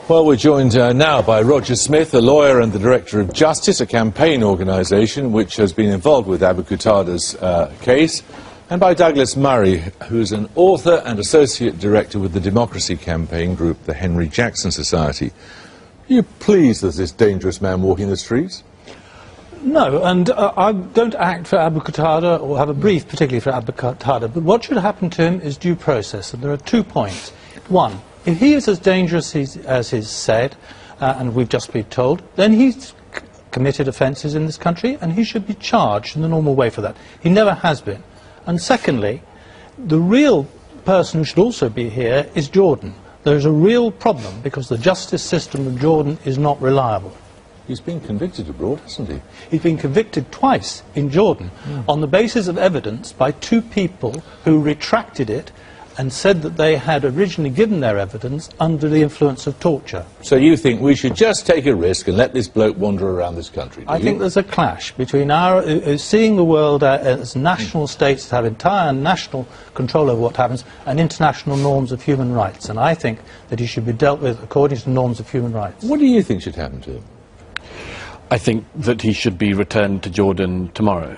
Well, we're joined now by Roger Smith, a lawyer and the Director of Justice, a campaign organisation which has been involved with Abu Qatada's case, and by Douglas Murray, who's an author and Associate Director with the democracy campaign group, the Henry Jackson Society. Are you pleased there's this dangerous man walking the streets? No, and I don't act for Abu Qatada or have a brief particularly for Abu Qatada, but what should happen to him is due process, and there are 2 points. One, if he is as dangerous as he's said, and we've just been told, then he's committed offences in this country and he should be charged in the normal way for that. He never has been. And secondly, the real person who should also be here is Jordan. There is a real problem because the justice system of Jordan is not reliable. He's been convicted abroad, hasn't he? He's been convicted twice in Jordan on the basis of evidence by 2 people who retracted it and said that they had originally given their evidence under the influence of torture. So you think we should just take a risk and let this bloke wander around this country, do I you? think there's a clash between our seeing the world as national states that have entire national control over what happens and international norms of human rights. And I think that he should be dealt with according to norms of human rights. What do you think should happen to him? I think that he should be returned to Jordan tomorrow.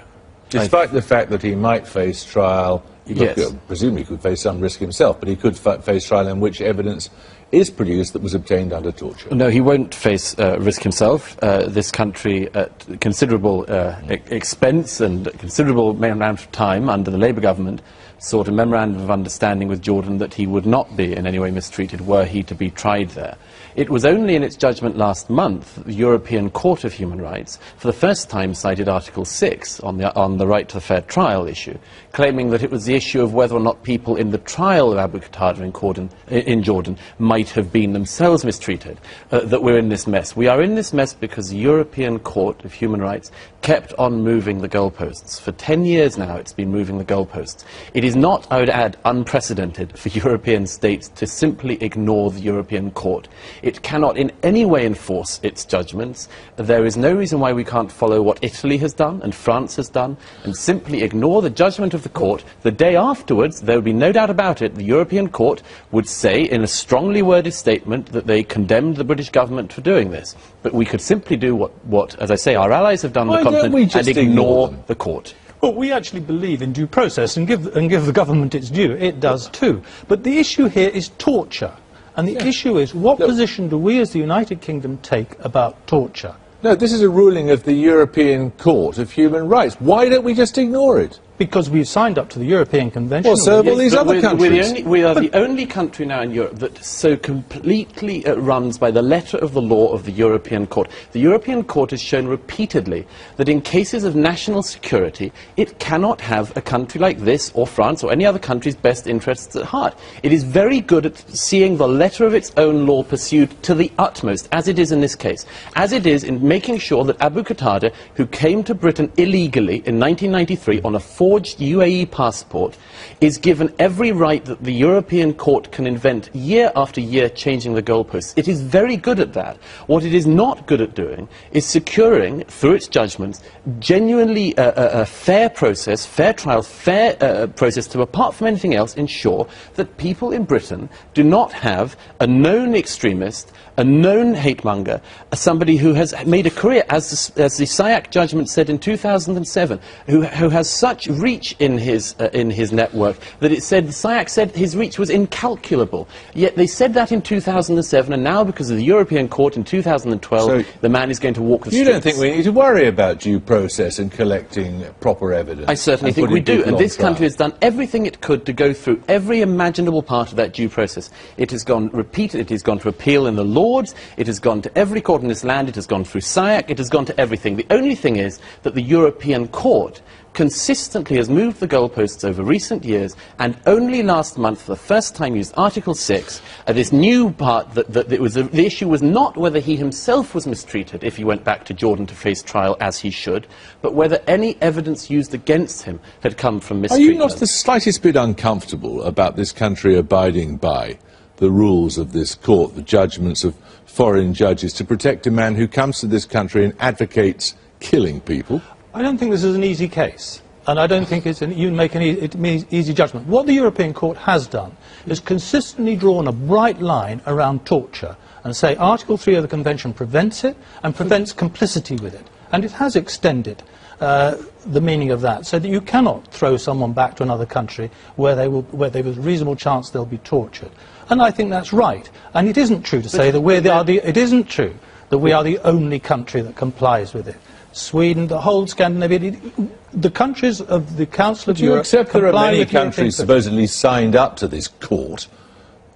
Despite the fact that he might face trial, yes. Presumably he could face some risk himself, but he could face trial in which evidence is produced that was obtained under torture. No, he won't face risk himself. This country, at considerable expense and considerable amount of time under the Labour government, sought a memorandum of understanding with Jordan that he would not be in any way mistreated were he to be tried there. It was only in its judgment last month that the European Court of Human Rights for the first time cited Article 6 on the right to the fair trial issue, claiming that it was the issue of whether or not people in the trial of Abu Qatada in Jordan might have been themselves mistreated, that we're in this mess. We are in this mess because the European Court of Human Rights kept on moving the goalposts. For 10 years now it's been moving the goalposts. It is not, I would add, unprecedented for European states to simply ignore the European Court. It cannot in any way enforce its judgments. There is no reason why we can't follow what Italy has done and France has done and simply ignore the judgment of the court. The day afterwards, there would be no doubt about it, the European Court would say in a strongly worded statement that they condemned the British government for doing this. But we could simply do what as I say, our allies have done on the continent and ignore the court. Well, we actually believe in due process and give the government its due. It does too. But the issue here is torture. And the issue is, what position do we as the United Kingdom take about torture? No, this is a ruling of the European Court of Human Rights. Why don't we just ignore it? Because we've signed up to the European Convention. Well, so have all these other countries. We are the only country now in Europe that so completely runs by the letter of the law of the European Court. The European Court has shown repeatedly that in cases of national security, it cannot have a country like this, or France, or any other country's best interests at heart. It is very good at seeing the letter of its own law pursued to the utmost, as it is in this case. As it is in making sure that Abu Qatada, who came to Britain illegally in 1993 on a forged UAE passport, is given every right that the European Court can invent year after year, changing the goalposts. It is very good at that. What it is not good at doing is securing, through its judgments, genuinely a fair process, fair trial, fair process to, apart from anything else, ensure that people in Britain do not have a known extremist, a known hate-monger, somebody who has made a career, as the SIAC judgment said in 2007, who has such reach in his network that it said, the SIAC said his reach was incalculable. Yet they said that in 2007, and now because of the European Court in 2012, so the man is going to walk the streets. You don't think we need to worry about due process and collecting proper evidence? I certainly think we do, and this country has done everything it could to go through every imaginable part of that due process. It has gone it has gone to appeal in the Lords, it has gone to every court in this land, it has gone through SIAC, it has gone to everything. The only thing is that the European Court consistently has moved the goalposts over recent years, and only last month, for the first time, used Article 6, this new part that the issue was not whether he himself was mistreated if he went back to Jordan to face trial as he should, but whether any evidence used against him had come from mistreatment. Are you not the slightest bit uncomfortable about this country abiding by the rules of this court, the judgments of foreign judges, to protect a man who comes to this country and advocates killing people? I don't think this is an easy case. And I don't think you make an easy judgment. What the European Court has done is consistently drawn a bright line around torture and say Article 3 of the Convention prevents it and prevents complicity with it. And it has extended the meaning of that, so that you cannot throw someone back to another country where there is a reasonable chance they'll be tortured. And I think that's right. And it isn't true to say that it isn't true that we are the only country that complies with it. Sweden, the whole Scandinavia, the countries of the Council of Europe. Do you accept there are many countries supposedly signed up to this court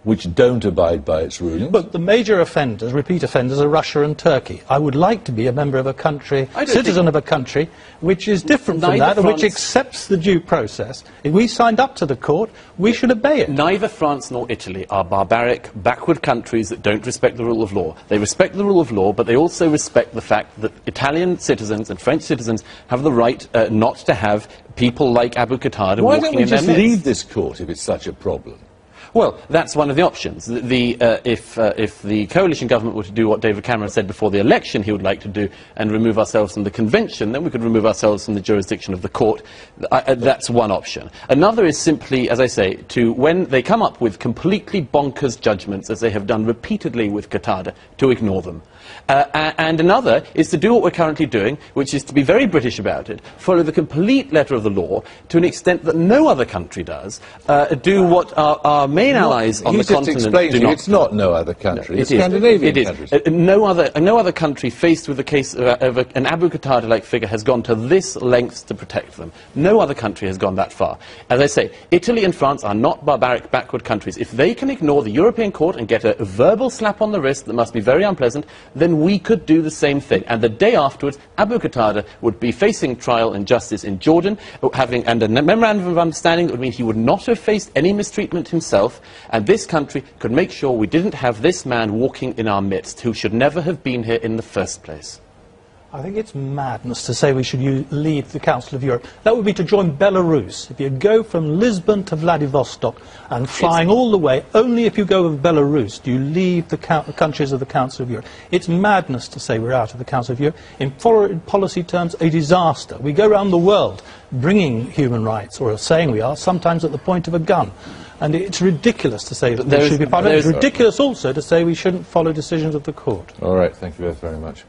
which don't abide by its rulings? But the major offenders, repeat offenders, are Russia and Turkey. I would like to be a member of a country, citizen of a country, which is different from that, and which accepts the due process. If we signed up to the court, we should obey it. Neither France nor Italy are barbaric, backward countries that don't respect the rule of law. They respect the rule of law, but they also respect the fact that Italian citizens and French citizens have the right not to have people like Abu Qatada walking in their midst. Why don't we just leave this court if it's such a problem? Well, that's one of the options. If the coalition government were to do what David Cameron said before the election he would like to do and remove ourselves from the convention, then we could remove ourselves from the jurisdiction of the court. That's one option. Another is simply, as I say, when they come up with completely bonkers judgments, as they have done repeatedly with Qatada, to ignore them. And another is to do what we're currently doing, which is to be very British about it, follow the complete letter of the law to an extent that no other country does, do what our main allies on the continent do not. It's not no other country. No, it's Scandinavian countries. No other country faced with the case of an Abu Qatada-like figure has gone to this length to protect them. No other country has gone that far. As I say, Italy and France are not barbaric, backward countries. If they can ignore the European Court and get a verbal slap on the wrist that must be very unpleasant, then we could do the same thing. And the day afterwards, Abu Qatada would be facing trial and justice in Jordan, and a memorandum of understanding that would mean he would not have faced any mistreatment himself, and this country could make sure we didn't have this man walking in our midst, who should never have been here in the first place. I think it's madness to say we should leave the Council of Europe. That would be to join Belarus. If you go from Lisbon to Vladivostok and flying all the way, only if you go with Belarus do you leave the countries of the Council of Europe. It's madness to say we're out of the Council of Europe. In foreign policy terms, a disaster. We go around the world bringing human rights, or saying we are, sometimes at the point of a gun. And it's ridiculous to say that we should be part of it. It's ridiculous also to say we shouldn't follow decisions of the court. All right, thank you both very much.